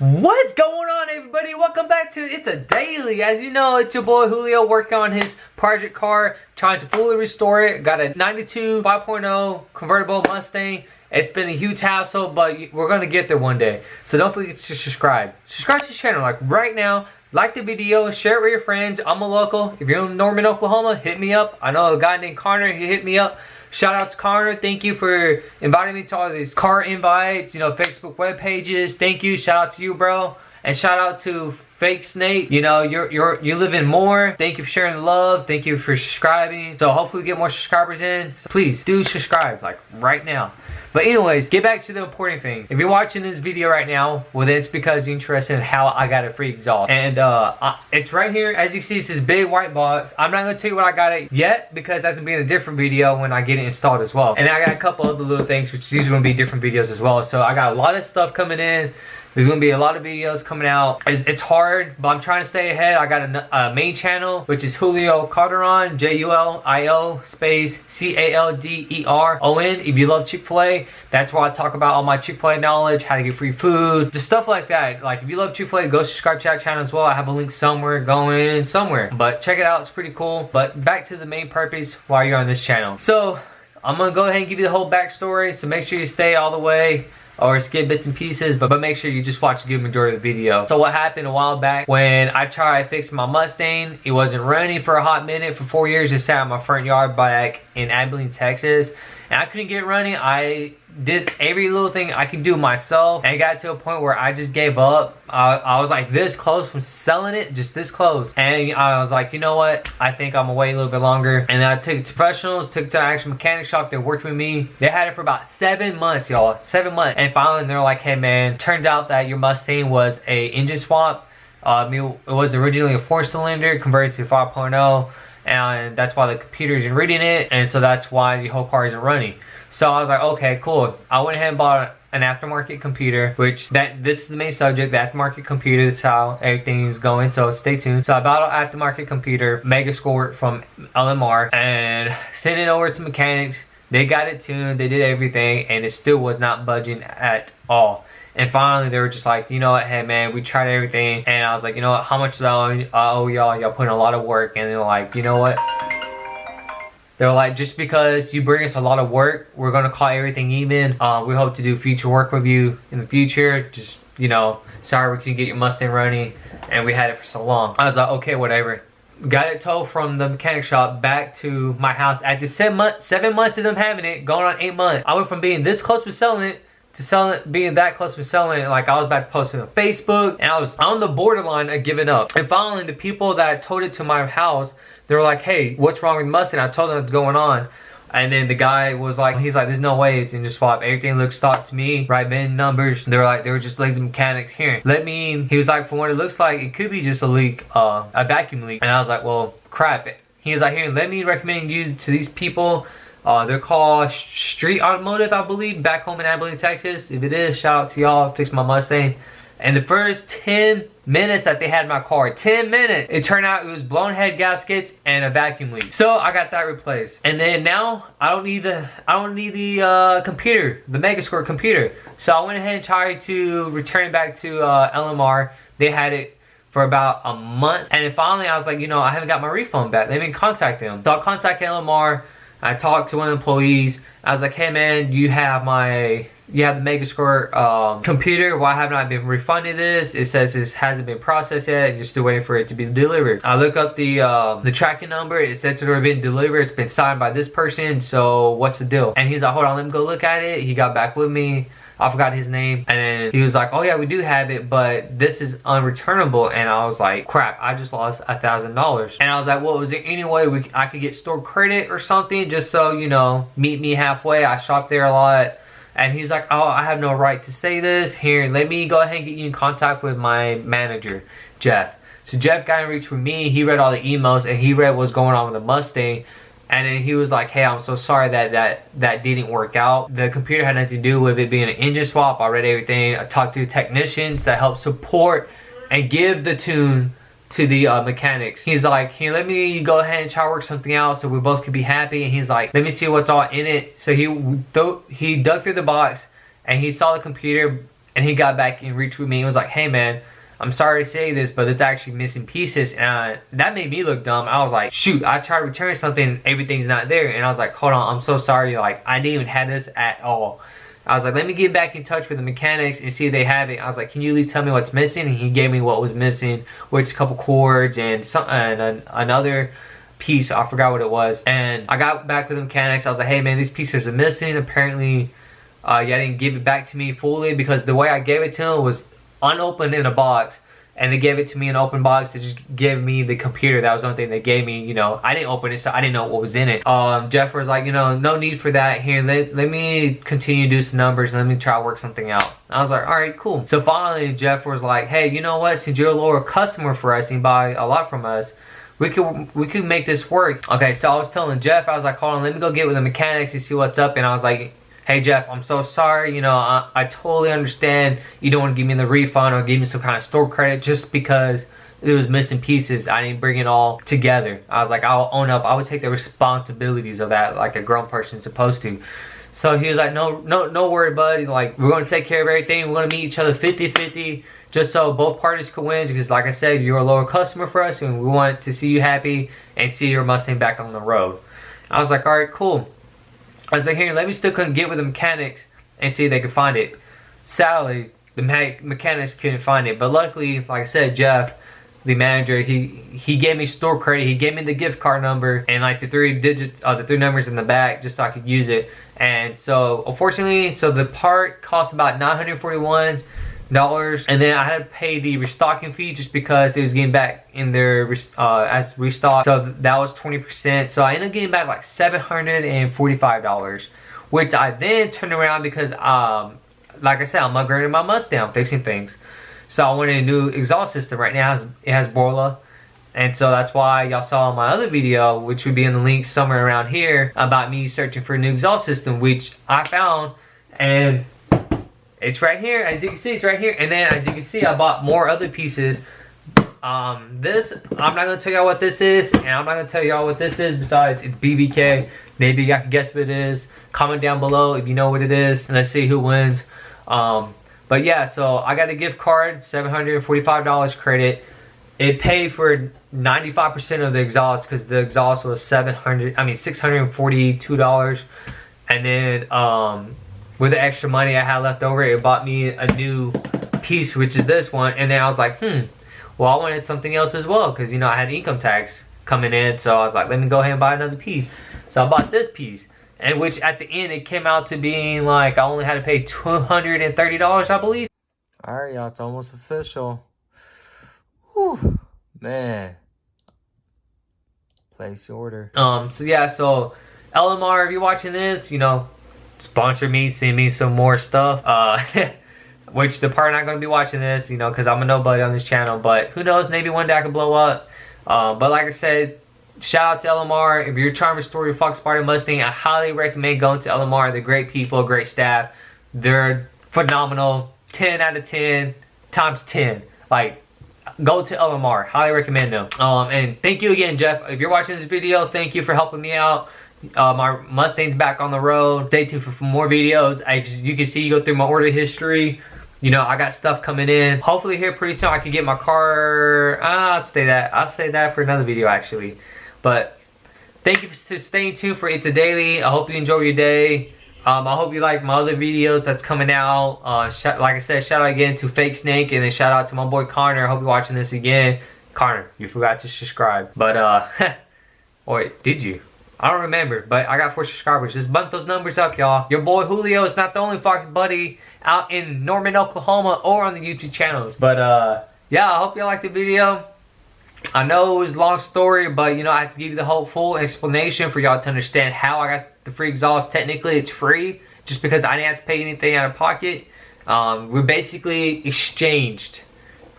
What's going on, everybody? Welcome back to It's a Daily. As you know, it's your boy Julio working on his project car, trying to fully restore it. Got a 92 5.0 convertible Mustang. It's been a huge hassle, but we're going to get there one day. So don't forget to subscribe. Subscribe to the channel like right now. Like the video, share it with your friends. I'm a local. If you're in Norman, Oklahoma, hit me up. I know a guy named Connor, he hit me up. Shout out to Connor. Thank you for inviting me to all these car invites, Facebook web pages. Thank you. Shout out to you, bro. And shout out to Fake Snake. You live in more. Thank you for sharing the love. Thank you for subscribing. So hopefully we get more subscribers in. So please do subscribe like right now. But anyways, get back to the important thing. If you're watching this video right now, well then it's because you're interested in how I got a free exhaust. And it's right here. As you see, it's this big white box. I'm not going to tell you what I got it yet because that's going to be in a different video when I get it installed as well. And I got a couple other little things, which these are going to be different videos as well. So I got a lot of stuff coming in. There's going to be a lot of videos coming out. It's hard, but I'm trying to stay ahead. I got a main channel, which is Julio Calderon, Julio space Calderon. If you love Chick-fil-A, that's where I talk about all my Chick-fil-A knowledge, how to get free food, just stuff like that. Like, if you love Chick-fil-A, go subscribe to that channel as well. I have a link somewhere, going somewhere. But check it out, it's pretty cool. But back to the main purpose while you're on this channel. So, I'm going to go ahead and give you the whole backstory, so make sure you stay all the way, or skip bits and pieces, but make sure you just watch a good majority of the video. So what happened a while back when I tried fixing my Mustang, it wasn't running for a hot minute. For 4 years, it sat in my front yard back in Abilene, Texas, and I couldn't get it running. I did every little thing I could do myself, and it got to a point where I just gave up. I was like this close from selling it, just this close, and I was like, you know what, I think I'm gonna wait a little bit longer. And I took it to professionals, took it to an actual mechanic shop that worked with me. They had it for about 7 months, y'all, 7 months, and finally they're like, hey man, turns out that your Mustang was a engine swap. It was originally a 4-cylinder converted to 5.0, and that's why the computer isn't reading it, and so that's why the whole car isn't running. So I was like, okay, cool. I went ahead and bought an aftermarket computer, which this is the main subject, the aftermarket computer. That's how everything is going, so stay tuned. So I bought an aftermarket computer, Mega Score from LMR, and sent it over to mechanics. They got it tuned, they did everything, and it still was not budging at all. And finally, they were just like, you know what, hey man, we tried everything. And I was like, you know what, how much do I owe y'all? Y'all put in a lot of work. And they're like, you know what? They're like, just because you bring us a lot of work, we're gonna call everything even. We hope to do future work with you in the future. Just, sorry we couldn't get your Mustang running, and we had it for so long. I was like, okay, whatever. Got it towed from the mechanic shop back to my house. At the 7 months of them having it, going on 8 months, I went from being this close to selling it to being that close to selling it. Like, I was about to post it on Facebook, and I was on the borderline of giving up. And finally, the people that towed it to my house, they were like, hey, what's wrong with Mustang? I told them what's going on. And then the guy was like, he's like, there's no way it's engine swap. Everything looks stock to me. Right, VIN numbers. They were just lazy mechanics here. He was like, from what it looks like, it could be just a leak, a vacuum leak. And I was like, well, crap. He was like, here, let me recommend you to these people. They're called Street Automotive, I believe, back home in Abilene, Texas. If it is, shout out to y'all. Fix my Mustang. And the first 10 minutes that they had my car, 10 minutes, it turned out it was blown head gaskets and a vacuum leak. So I got that replaced. And then now I don't need the computer, the Megascore computer. So I went ahead and tried to return it back to LMR. They had it for about a month, and then finally I was like, I haven't got my refund back. Let me contact them. So I contacted LMR. I talked to one of the employees. I was like, hey man, you have the Megascore computer. Why haven't I been refunded this? It says this hasn't been processed yet, and you're still waiting for it to be delivered. I look up the tracking number. It says it's already been delivered. It's been signed by this person. So what's the deal? And he's like, hold on, let me go look at it. He got back with me. I forgot his name, and then he was like, oh yeah, we do have it, but this is unreturnable. And I was like, crap, I just lost $1,000. And I was like, well, was there any way I could get store credit or something, just so, meet me halfway? I shop there a lot. And he's like, oh, I have no right to say this. Here, let me go ahead and get you in contact with my manager, Jeff. So Jeff got in reach with me. He read all the emails, and he read what's going on with the Mustang. And then he was like, hey, I'm so sorry that didn't work out. The computer had nothing to do with it being an engine swap. I read everything. I talked to technicians that help support and give the tune to the mechanics. He's like, here, let me go ahead and try to work something out so we both could be happy. And he's like, let me see what's all in it. So he dug through the box, and he saw the computer And he got back in reach with me and was like, hey man, I'm sorry to say this, but it's actually missing pieces. And that made me look dumb. I was like, shoot, I tried to return something, everything's not there. And I was like, hold on, I'm so sorry. Like, I didn't even have this at all. I was like, let me get back in touch with the mechanics and see if they have it. I was like, can you at least tell me what's missing? And he gave me what was missing, which a couple cords and another piece. I forgot what it was. And I got back with the mechanics. I was like, hey man, these pieces are missing. Apparently, yeah, didn't give it back to me fully, because the way I gave it to him was unopened in a box, and they gave it to me in an open box. They just gave me the computer. That was the only thing they gave me. You know, I didn't open it, so I didn't know what was in it. Jeff was like, you know, no need for that. Here, let me continue to do some numbers and let me try to work something out. I was like, all right, cool. So finally, Jeff was like, hey, you know what? Since you're a lower customer for us and you buy a lot from us, we could make this work. Okay, so I was telling Jeff, I was like, hold on, let me go get with the mechanics and see what's up. And I was like, hey Jeff, I'm so sorry, you know, I totally understand you don't want to give me the refund or give me some kind of store credit just because it was missing pieces. I didn't bring it all together. I was like, I'll own up. I would take the responsibilities of that like a grown person is supposed to. So he was like, no worry, buddy. Like, we're going to take care of everything. We're going to meet each other 50-50 just so both parties could win, because like I said, you're a lower customer for us and we want to see you happy and see your Mustang back on the road. I was like, all right, cool. I was like, here, let me still get with the mechanics and see if they could find it. Sadly, the mechanics couldn't find it. But luckily, like I said, Jeff, the manager, he gave me store credit. He gave me the gift card number and like the three numbers in the back just so I could use it. And so, unfortunately, so the part cost about $941. And then I had to pay the restocking fee just because it was getting back in there as restock. So that was 20%. So I ended up getting back like $745, which I then turned around because, like I said, I'm upgrading my Mustang. I'm fixing things. So I wanted a new exhaust system. Right now it has Borla. And so that's why y'all saw my other video, which would be in the link somewhere around here, about me searching for a new exhaust system, which I found. And it's right here, as you can see, it's right here. And then, as you can see, I bought more other pieces. This, I'm not gonna tell y'all what this is, and I'm not gonna tell y'all what this is. Besides, it's BBK. Maybe y'all can guess what it is. Comment down below if you know what it is, and let's see who wins. But yeah, so I got a gift card, $745 credit. It paid for 95% of the exhaust because the exhaust was $642, and then with the extra money I had left over, it bought me a new piece, which is this one. And then I was like, well, I wanted something else as well, because, you know, I had income tax coming in. So I was like, let me go ahead and buy another piece. So I bought this piece, and which at the end, it came out to being like, I only had to pay $230, I believe. All right, y'all, it's almost official. Whew, man. Place your order. So yeah, so LMR, if you're watching this, you know, sponsor me, send me some more stuff. Which the part not gonna be watching this, you know, because I'm a nobody on this channel. But who knows? Maybe one day I can blow up. But like I said, shout out to LMR. If you're trying to restore your foxbody Mustang, I highly recommend going to LMR. They're great people, great staff. They're phenomenal. 10 out of 10 times 10. Like, go to LMR. Highly recommend them. And thank you again, Jeff. If you're watching this video, thank you for helping me out. My Mustang's back on the road. Stay tuned for more videos. You can see, you go through my order history. You know, I got stuff coming in. Hopefully here pretty soon I can get my car. I'll say that for another video actually. But thank you for staying tuned for It's a Daily. I hope you enjoy your day. I hope you like my other videos that's coming out. Like I said, shout out again to Fake Snake, and then shout out to my boy Connor. I hope you're watching this again. Connor, you forgot to subscribe. But wait, did you? I don't remember, but I got 4 subscribers. Just bump those numbers up, y'all. Your boy Julio is not the only fox buddy out in Norman, Oklahoma, or on the YouTube channels. But yeah, I hope y'all liked the video. I know it was a long story, but you know, I have to give you the whole full explanation for y'all to understand how I got the free exhaust. Technically, it's free just because I didn't have to pay anything out of pocket. We basically exchanged.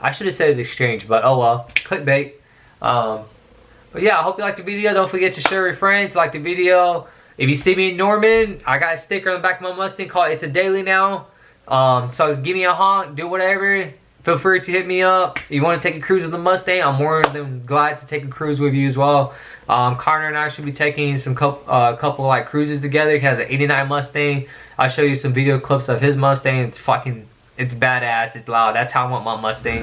I should have said exchange, but oh well, clickbait. But yeah, I hope you liked the video. Don't forget to share with your friends. Like the video. If you see me in Norman, I got a sticker on the back of my Mustang called It's a Daily now. So give me a honk, do whatever. Feel free to hit me up. If you want to take a cruise with the Mustang, I'm more than glad to take a cruise with you as well. Connor and I should be taking some couple like cruises together. He has an '89 Mustang. I'll show you some video clips of his Mustang. It's fucking It's badass, it's loud. That's how I want my Mustang.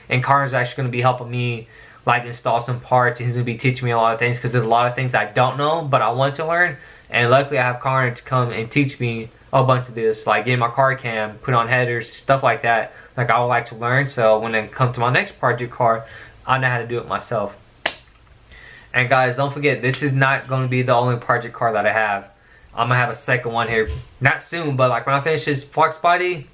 And Carter's actually going to be helping me like install some parts. He's going to be teaching me a lot of things because there's a lot of things I don't know but I want to learn. And luckily I have Connor to come and teach me a bunch of this, like getting my car cam, put on headers, stuff like that. Like I would like to learn, so when I come to my next project car, I know how to do it myself. And guys, don't forget, this is not going to be the only project car that I have. I'm going to have a second one here, not soon, but like when I finish this foxbody,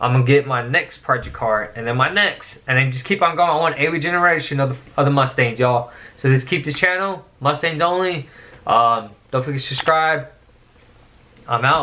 I'm going to get my next project car, and then my next, and then just keep on going. I want every generation of the Mustangs, y'all. So just keep this channel, Mustangs only. Don't forget to subscribe. I'm out.